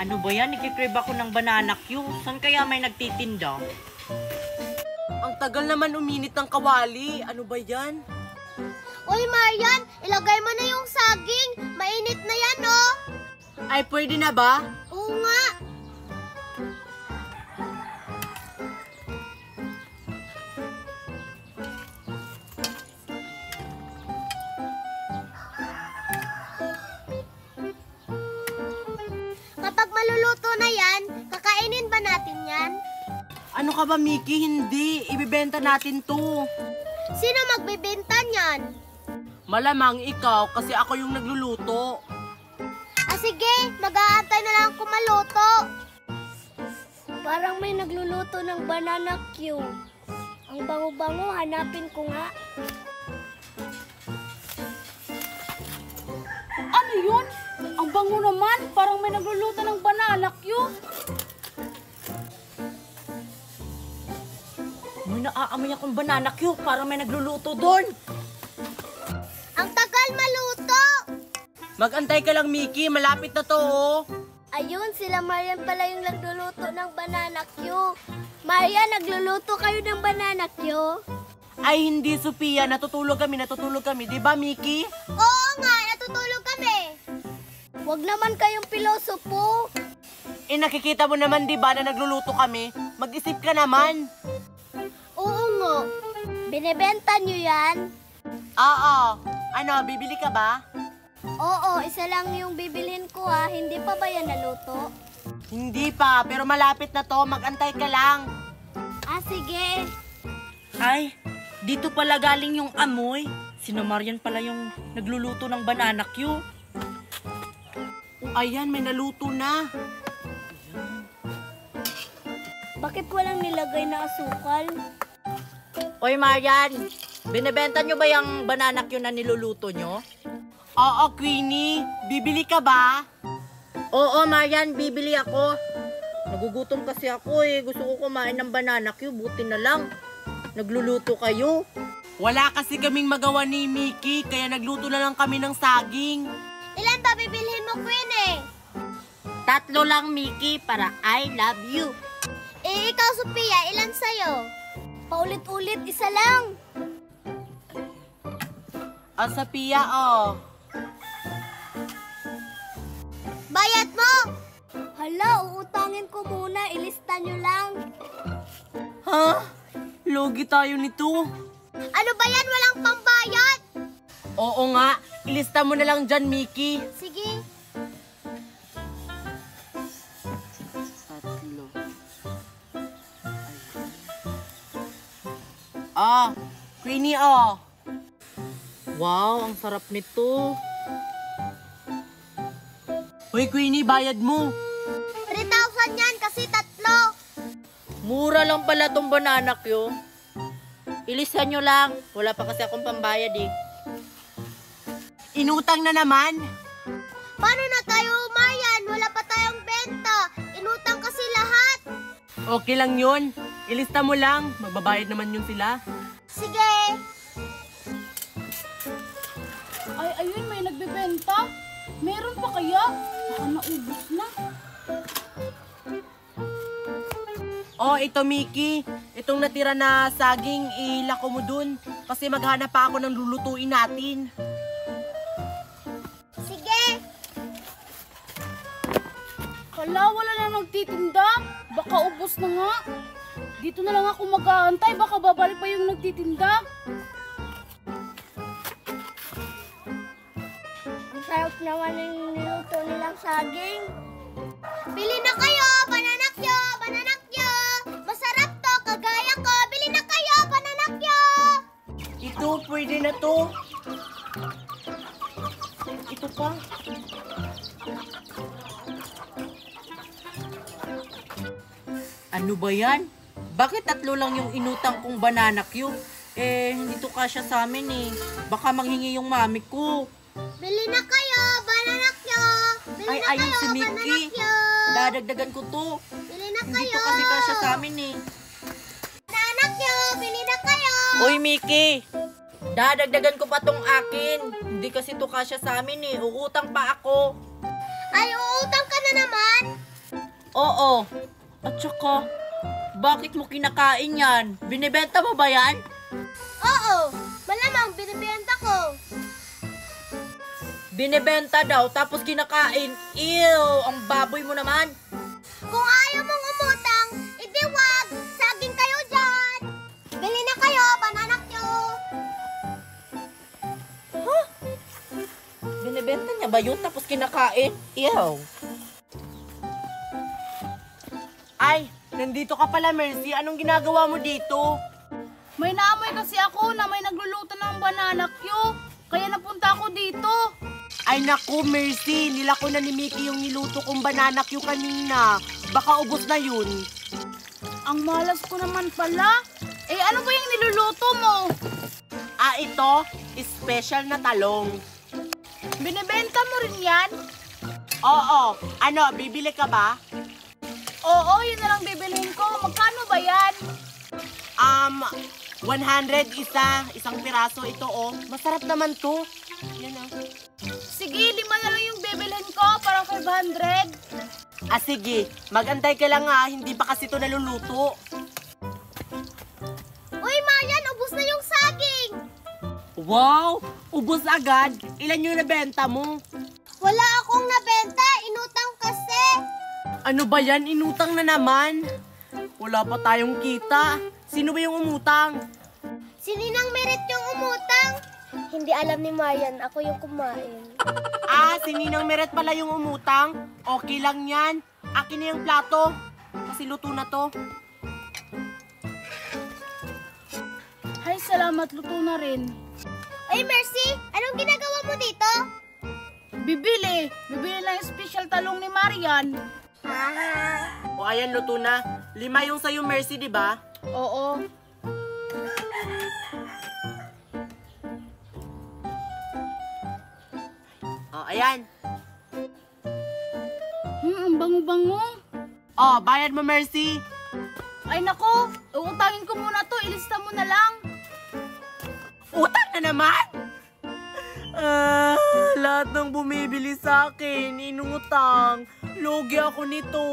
Ano ba yan? Ikikrib ako ng banana Q. Saan kaya may nagtitinda? Ang tagal naman uminit ng kawali. Ano ba yan? Uy, Marian, ilagay mo na yung saging. Mainit na yan, oh. Ay, pwede na ba? Oo nga. Kapag maluluto na yan, kakainin ba natin yan? Ano ka ba, Mickey? Hindi. Ibibenta natin to. Sino magbibenta niyan? Malamang ikaw kasi ako yung nagluluto. Ah, sige, mag-aantay na lang ako maluto. Parang may nagluluto ng banana Q. Ang bango-bango, hanapin ko nga. Ano yun? Ang bango naman. Parang may nagluluto ng banana Q. May naaamoy akong banana Q. Parang may nagluluto doon. Ang tagal maluto! Mag-antay ka lang, Mickey. Malapit na to, oh. Ayun, sila Marian pala yung nagluluto ng banana Q. Marian, nagluluto kayo ng banana Q? Ay, hindi, Sophia. Natutulog kami. Di ba, Mickey? Oo nga, natutulog kami. Huwag naman kayong pilosopo. Eh, nakikita mo naman, di ba, na nagluluto kami? Mag-isip ka naman. Oo nga. Binibenta nyo yan? Oo. Ano, bibili ka ba? Oo, isa lang yung bibilhin ko ha. Hindi pa ba yan naluto? Hindi pa, pero malapit na to. Mag-antay ka lang. Ah, sige. Ay, dito pala galing yung amoy. Sina Marian pala yung nagluluto ng banana Q. Ayan, may naluto na. Bakit walang nilagay na asukal? Oy, Marian, binibenta nyo ba yung banana Q na niluluto nyo? Oo, Queenie. Bibili ka ba? Oo, Marian, bibili ako. Nagugutom kasi ako eh. Gusto ko kumain ng banana Q. Buti na lang. Nagluluto kayo. Wala kasi kaming magawa ni Mickey, kaya nagluto na lang kami ng saging. Ilan ba bibilhin mo, Queenie? 3 lang, Mickey, para I love you. Eh, ikaw, Sophia, ilan sa'yo? Paulit-ulit, isa lang. Ah, Sophia, oh. Bayad mo! Hala, uutangin ko muna. Ilista nyo lang. Ha? Logi tayo nito. Ano ba yan? Walang pambayad? Oo nga. Ilista mo na lang dyan, Mickey. Sige. 3. Ah, Queenie, oh. Wow, ang sarap nito. Hoy, Queenie, bayad mo. 3,000 yan kasi 3. Mura lang pala tong banana Q. Ilisan nyo lang. Wala pa kasi akong pambayad eh. Inutang na naman. Paano na tayo, Marian? Wala pa tayong benta. Inutang kasi lahat. Okay lang yun. Ilista mo lang. Magbabayad naman yun sila. Sige. Ay, ayun, may nagbebenta. Meron pa kaya? Baka naubos na. Oh, ito, Mickey. Itong natira na saging, ilako mo dun. Kasi maghanap pa ako ng lulutuin natin. Sige. Hala, wala na nagtitinda. Baka ubos na nga. Dito na lang ako mag-aantay. Baka babalik pa yung nagtitinda. Ang sarap naman yung niluto nilang saging. Bili na kayo, bananakyo, bananakyo. Masarap to, kagaya ko. Bili na kayo, bananakyo. Ito, pwede na to. Ito pa. Ano ba yan? Bakit 3 lang yung inutang kong banana Q? Eh, hindi to kasya sa amin eh. Baka manghingi yung mami ko. Bili na kayo, bananakyo. Bili Ay, na ayun kayo, si Mickey. bananakyo. Dadagdagan ko to. Bili na Hindi kayo. to kasi kasya sa amin eh. Bananakyo, bili na kayo. Uy, Mickey! Dadagdagan ko pa tong akin. Hindi kasi to kasya sa amin eh. Uutang pa ako. Ay, uutang ka na naman. Oo. At saka, bakit mo kinakain yan? Binibenta mo ba yan? Oo, malamang binibenta ko. Binibenta daw, tapos kinakain. Ew, ang baboy mo naman. Kung ayaw mong umutang, edi wag. Saging kayo dyan. Bili na kayo, bananak nyo. Binibenta niya ba yun, tapos kinakain? Ew. Ay, nandito ka pala, Mercy. Anong ginagawa mo dito? May naamoy kasi ako na may nagluluto ng banana Q. Kaya napunta ako dito. Ay naku, Mercy. Nilako na ni Mickey yung niluto kong banana Q kanina. Baka ubos na yun. Ang malas ko naman pala. Eh ano ba yung niluluto mo? Ah, ito, special na talong. Binibenta mo rin yan? Oo, ano, bibili ka ba? Oo, yun na lang bibilhin ko. Magkano ba yan? 100 isang piraso ito, oh. Masarap naman to. Yan ah. Sige, 5 na lang yung bibilhin ko para 500. Ah, sige. Magantay ka lang ah. Hindi pa kasi ito naluluto. Uy, Marian, ubus na yung saging. Wow! Ubos agad. Ilan yung nabenta mo? Wala akong nabenta, inutang kasi. Ano ba yan? Inutang na naman. Wala pa tayong kita. Sino ba yung umutang? Si Ninang Merit yung umutang. Hindi alam ni Marian, ako yung kumain. Ah, si Ninang Meret pala yung umutang. Okay lang yan. Akin na yung plato. Kasi luto na to. Hay, salamat. Luto na rin. Ay, Mercy, anong ginagawa mo dito? Bibili. Bibili lang yung special talong ni Marian. O ayan, luto na. 5 yung sa'yo, Mercy, di ba? Oo. O, ayan. Ang bango-bango. O, bayad mo, Mercy. Ay nako, uutangin ko muna to. Ilista mo na lang. Utang na naman! Lahat ng bumibili sa akin, inutang. Logi ako nito.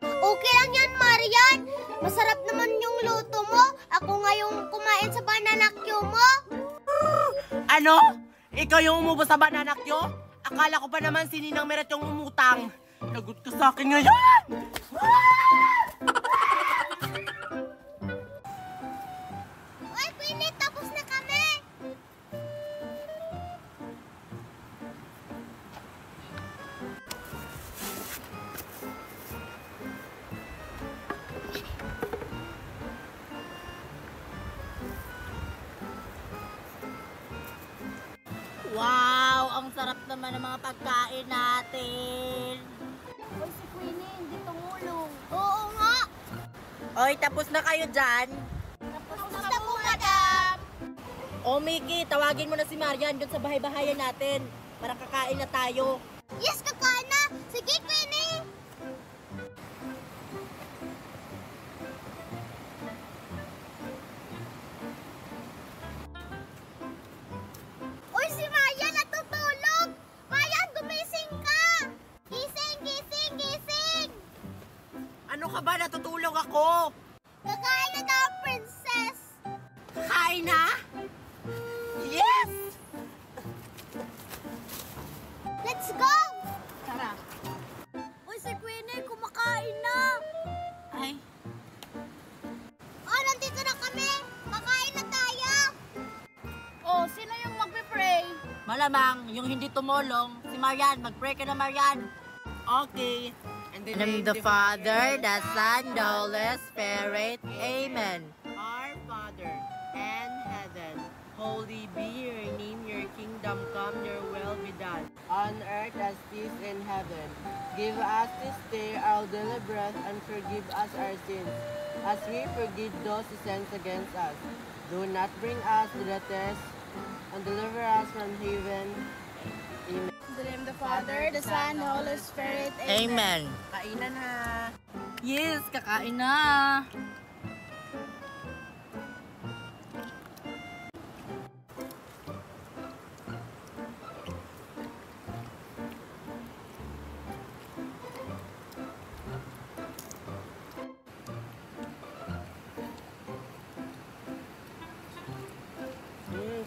Okay lang yan, Marian. Masarap naman yung luto mo. Ako nga yung kumain sa banana Q mo. Ano? Ikaw yung umubos sa banana Q? Akala ko pa naman si Ninang Meret yung umutang. Lagot ka sa akin ngayon! Uy, Queenie, tapos na kami. Wow, ang sarap naman ng mga pagkain natin. Uy, si Queenie, hindi tumulong. Oo nga. Oy, tapos na kayo dyan? Tapos na po, madam. O, Mickey, tawagin mo na si Marian doon sa bahay-bahayan natin. Para kakain na tayo. Yes, kakain na. Sige, Queenie. Uy, si Maya natutulog. Maya, gumising ka. Gising, gising, gising. Ano ka ba? Natutulog ako. Kakain na daw, princess. Kain na? Yes! Let's go. Tara. Uy, si Queenie, kumakain na. Ay, Oh, nandito na kami. Kakain na tayo. Oh, sino yung magpe-pray? Malamang, yung hindi tumulong, si Marian. Mag-pray ka na, Marian. okay. And In the name of the Father, the Son, the Holy Spirit. Amen. Our Father, and heaven, holy be your name, your kingdom come, your will be done, on earth as it is in heaven. Give us this day our daily bread, and forgive us our sins, as we forgive those who sin against us. Do not bring us to the test, and deliver us from evil. Amen. In the name of the Father, the Son, the Holy Spirit. Amen. Kainan na. Yes, kakain na.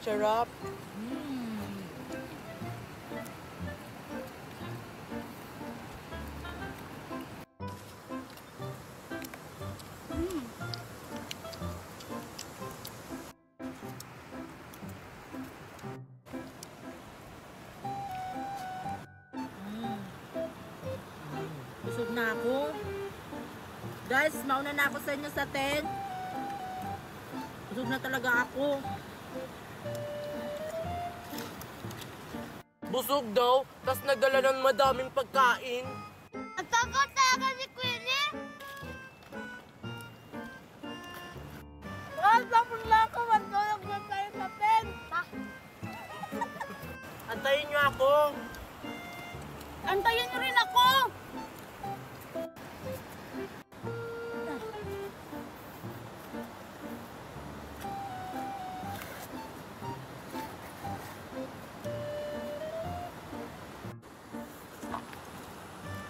Sarap. Busog na ako. Guys, mauna na ako sa inyo sa tent. Busog na talaga ako. Busog daw, tas nagdala ng madaming pagkain. Ang takot talaga ni Queenie. Tapos na ako. Matulog na tayo sa tent. Antayin niyo ako. Antayin niyo rin ako!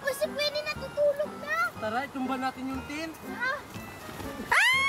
O si Queenie natutulog na. Tara, itumba natin yung tent. Ah! Ah!